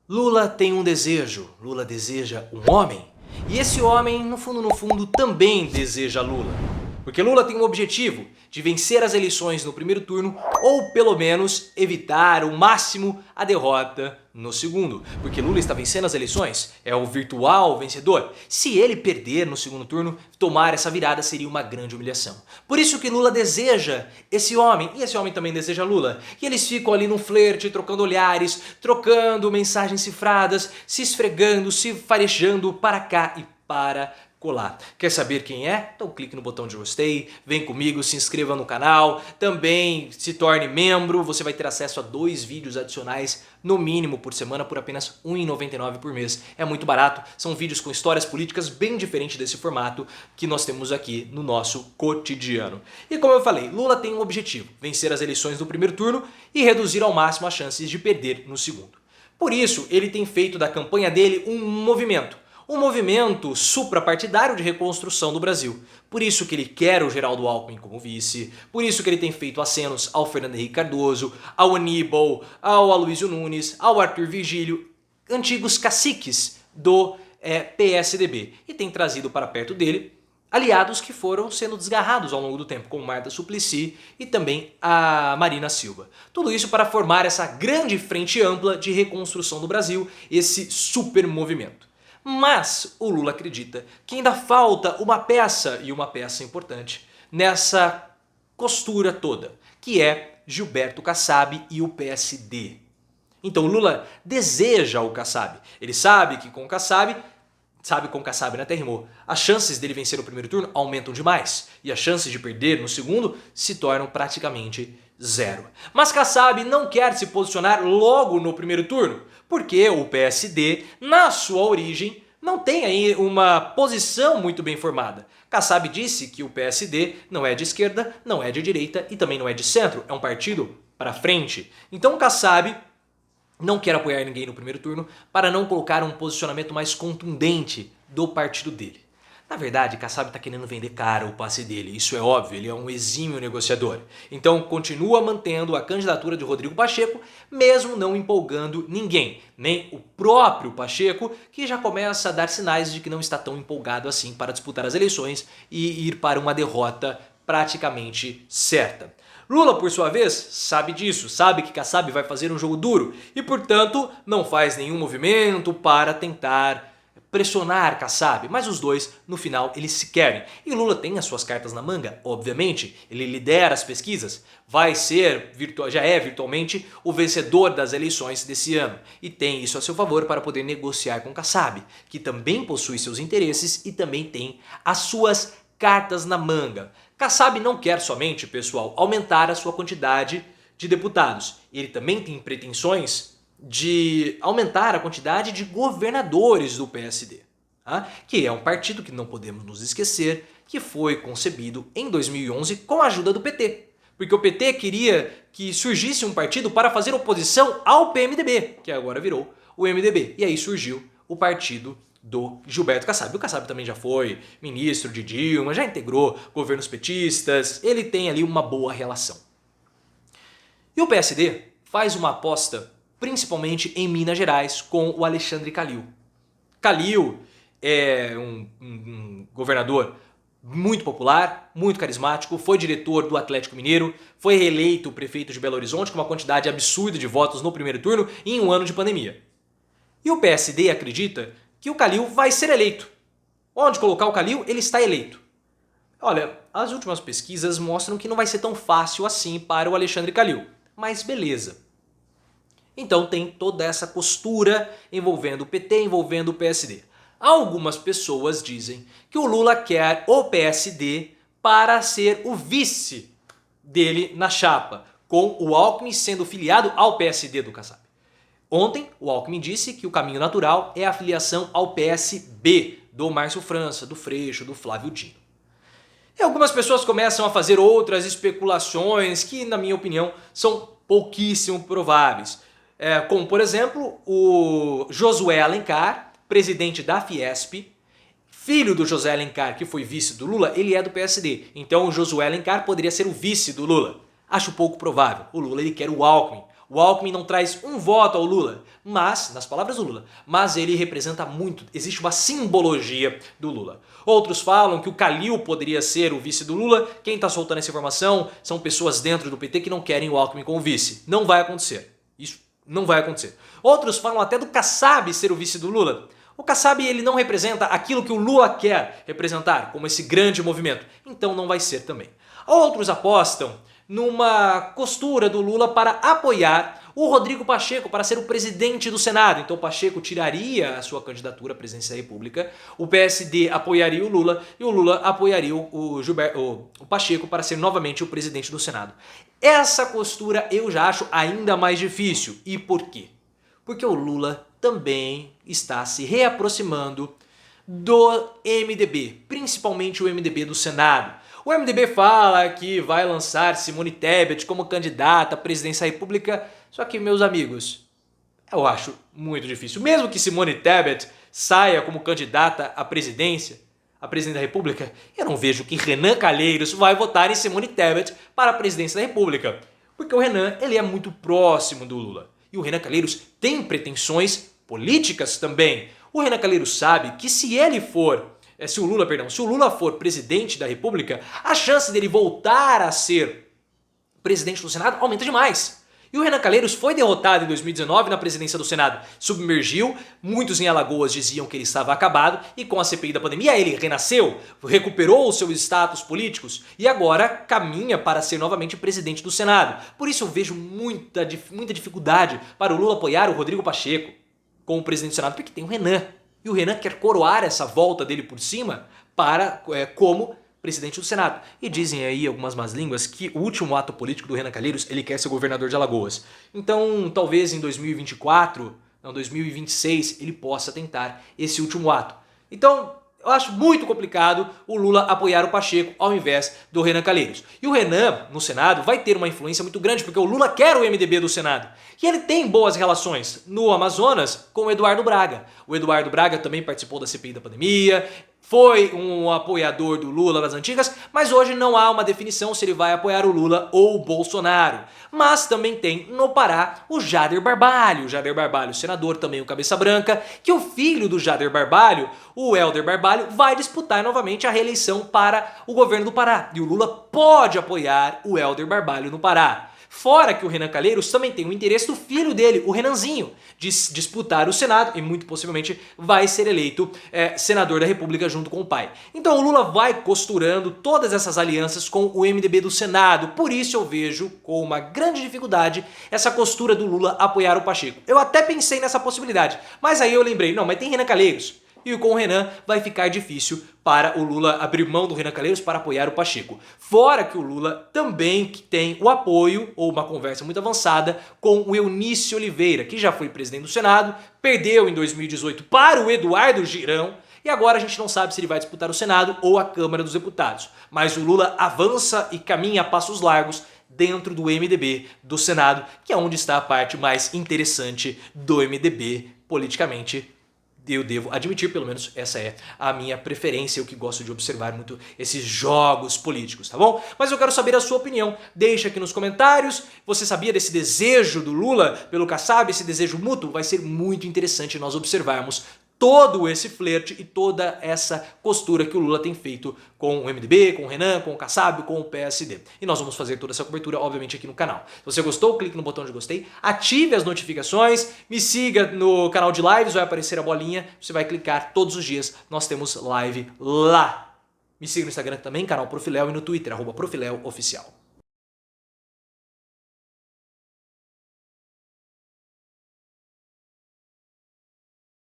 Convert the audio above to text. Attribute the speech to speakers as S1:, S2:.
S1: Lula tem um desejo, Lula deseja um homem. E esse homem, no fundo, também deseja Lula. Porque Lula tem um objetivo de vencer as eleições no primeiro turno ou pelo menos evitar o máximo a derrota no segundo. Porque Lula está vencendo as eleições, é o virtual vencedor. Se ele perder no segundo turno, tomar essa virada seria uma grande humilhação. Por isso que Lula deseja esse homem, e esse homem também deseja Lula. E eles ficam ali num flerte, trocando olhares, trocando mensagens cifradas, se esfregando, se farejando para cá e para colar. Quer saber quem é? Então clique no botão de gostei, vem comigo, se inscreva no canal, também se torne membro, você vai ter acesso a 2 vídeos adicionais no mínimo por semana por apenas R$ 1,99 por mês. É muito barato, são vídeos com histórias políticas bem diferentes desse formato que nós temos aqui no nosso cotidiano. E como eu falei, Lula tem um objetivo, vencer as eleições do primeiro turno e reduzir ao máximo as chances de perder no segundo. Por isso, ele tem feito da campanha dele um movimento suprapartidário de reconstrução do Brasil. Por isso que ele quer o Geraldo Alckmin como vice, por isso que ele tem feito acenos ao Fernando Henrique Cardoso, ao Aníbal, ao Aloysio Nunes, ao Arthur Virgílio, antigos caciques do PSDB, e tem trazido para perto dele aliados que foram sendo desgarrados ao longo do tempo, como Marta Suplicy e também a Marina Silva. Tudo isso para formar essa grande frente ampla de reconstrução do Brasil, esse super movimento. Mas o Lula acredita que ainda falta uma peça, e uma peça importante, nessa costura toda, que é Gilberto Kassab e o PSD. Então o Lula deseja o Kassab. Ele sabe que com o Kassab, né, até rimou, as chances dele vencer o primeiro turno aumentam demais e as chances de perder no segundo se tornam praticamente zero. Mas Kassab não quer se posicionar logo no primeiro turno, porque o PSD, na sua origem, não tem aí uma posição muito bem formada. Kassab disse que o PSD não é de esquerda, não é de direita e também não é de centro, é um partido para frente. Então Kassab não quer apoiar ninguém no primeiro turno para não colocar um posicionamento mais contundente do partido dele. Na verdade, Kassab está querendo vender caro o passe dele, isso é óbvio, ele é um exímio negociador. Então continua mantendo a candidatura de Rodrigo Pacheco, mesmo não empolgando ninguém, nem o próprio Pacheco, que já começa a dar sinais de que não está tão empolgado assim para disputar as eleições e ir para uma derrota praticamente certa. Lula, por sua vez, sabe disso, sabe que Kassab vai fazer um jogo duro e, portanto, não faz nenhum movimento para tentar pressionar Kassab, mas os dois, no final, eles se querem. E Lula tem as suas cartas na manga, obviamente, ele lidera as pesquisas, já é virtualmente o vencedor das eleições desse ano e tem isso a seu favor para poder negociar com Kassab, que também possui seus interesses e também tem as suas cartas na manga. Kassab não quer somente, pessoal, aumentar a sua quantidade de deputados. Ele também tem pretensões de aumentar a quantidade de governadores do PSD, tá? Que é um partido que não podemos nos esquecer que foi concebido em 2011 com a ajuda do PT. Porque o PT queria que surgisse um partido para fazer oposição ao PMDB, que agora virou o MDB. E aí surgiu o partido do Gilberto Kassab. O Kassab também já foi ministro de Dilma, já integrou governos petistas, ele tem ali uma boa relação. E o PSD faz uma aposta principalmente em Minas Gerais com o Alexandre Calil. Calil é um governador muito popular, muito carismático, foi diretor do Atlético Mineiro, foi reeleito prefeito de Belo Horizonte com uma quantidade absurda de votos no primeiro turno em um ano de pandemia. E o PSD acredita que o Calil vai ser eleito. Onde colocar o Calil, ele está eleito. Olha, as últimas pesquisas mostram que não vai ser tão fácil assim para o Alexandre Calil. Mas beleza. Então tem toda essa costura envolvendo o PT, envolvendo o PSD. Algumas pessoas dizem que o Lula quer o PSD para ser o vice dele na chapa, com o Alckmin sendo filiado ao PSD do Kassab. Ontem, o Alckmin disse que o caminho natural é a filiação ao PSB do Márcio França, do Freixo, do Flávio Dino. E algumas pessoas começam a fazer outras especulações que, na minha opinião, são pouquíssimo prováveis. Como, por exemplo, o Josué Alencar, presidente da Fiesp, filho do José Alencar, que foi vice do Lula, ele é do PSD. Então o Josué Alencar poderia ser o vice do Lula. Acho pouco provável. O Lula ele quer o Alckmin. O Alckmin não traz um voto ao Lula, mas, nas palavras do Lula, mas ele representa muito, existe uma simbologia do Lula. Outros falam que o Calil poderia ser o vice do Lula. Quem está soltando essa informação são pessoas dentro do PT que não querem o Alckmin como vice. Não vai acontecer. Isso não vai acontecer. Outros falam até do Kassab ser o vice do Lula. O Kassab ele não representa aquilo que o Lula quer representar, como esse grande movimento. Então não vai ser também. Outros apostam numa costura do Lula para apoiar o Rodrigo Pacheco para ser o presidente do Senado. Então o Pacheco tiraria a sua candidatura à presidência da República, o PSD apoiaria o Lula e o Lula apoiaria o Pacheco para ser novamente o presidente do Senado. Essa costura eu já acho ainda mais difícil. E por quê? Porque o Lula também está se reaproximando do MDB, principalmente o MDB do Senado. O MDB fala que vai lançar Simone Tebet como candidata à presidência da República, só que, meus amigos, eu acho muito difícil. Mesmo que Simone Tebet saia como candidata à presidente da República, eu não vejo que Renan Calheiros vai votar em Simone Tebet para a presidência da República. Porque o Renan ele é muito próximo do Lula. E o Renan Calheiros tem pretensões políticas também. O Renan Calheiros sabe que se o Lula for presidente da República, a chance dele voltar a ser presidente do Senado aumenta demais. E o Renan Calheiros foi derrotado em 2019 na presidência do Senado. Submergiu, muitos em Alagoas diziam que ele estava acabado e com a CPI da pandemia ele renasceu, recuperou os seus status políticos e agora caminha para ser novamente presidente do Senado. Por isso eu vejo muita dificuldade para o Lula apoiar o Rodrigo Pacheco como presidente do Senado, porque tem o Renan. E o Renan quer coroar essa volta dele por cima como presidente do Senado. E dizem aí algumas más línguas que o último ato político do Renan Calheiros, ele quer ser governador de Alagoas. Então, talvez em 2026, ele possa tentar esse último ato. Então, eu acho muito complicado o Lula apoiar o Pacheco ao invés do Renan Calheiros. E o Renan, no Senado, vai ter uma influência muito grande, porque o Lula quer o MDB do Senado. E ele tem boas relações no Amazonas com o Eduardo Braga. O Eduardo Braga também participou da CPI da pandemia, foi um apoiador do Lula nas antigas, mas hoje não há uma definição se ele vai apoiar o Lula ou o Bolsonaro. Mas também tem no Pará o Jader Barbalho. O Jader Barbalho, senador, também o Cabeça Branca, que o filho do Jader Barbalho, o Helder Barbalho, vai disputar novamente a reeleição para o governo do Pará. E o Lula pode apoiar o Helder Barbalho no Pará. Fora que o Renan Calheiros também tem o interesse do filho dele, o Renanzinho, de disputar o Senado e muito possivelmente vai ser eleito senador da República junto com o pai. Então o Lula vai costurando todas essas alianças com o MDB do Senado. Por isso eu vejo com uma grande dificuldade essa costura do Lula apoiar o Pacheco. Eu até pensei nessa possibilidade, mas aí eu lembrei, não, mas tem Renan Calheiros. E com o Renan vai ficar difícil para o Lula abrir mão do Renan Calheiros para apoiar o Pacheco. Fora que o Lula também tem o apoio, ou uma conversa muito avançada, com o Eunício Oliveira, que já foi presidente do Senado, perdeu em 2018 para o Eduardo Girão, e agora a gente não sabe se ele vai disputar o Senado ou a Câmara dos Deputados. Mas o Lula avança e caminha a passos largos dentro do MDB do Senado, que é onde está a parte mais interessante do MDB politicamente. Eu devo admitir, pelo menos essa é a minha preferência, eu que gosto de observar muito esses jogos políticos, tá bom? Mas eu quero saber a sua opinião, deixa aqui nos comentários, você sabia desse desejo do Lula pelo Kassab, esse desejo mútuo? Vai ser muito interessante nós observarmos todo esse flerte e toda essa costura que o Lula tem feito com o MDB, com o Renan, com o Kassab, com o PSD. E nós vamos fazer toda essa cobertura, obviamente, aqui no canal. Se você gostou, clique no botão de gostei, ative as notificações, me siga no canal de lives, vai aparecer a bolinha, você vai clicar todos os dias, nós temos live lá. Me siga no Instagram também, canal Profiléu, e no Twitter, @ProfiléuOficial.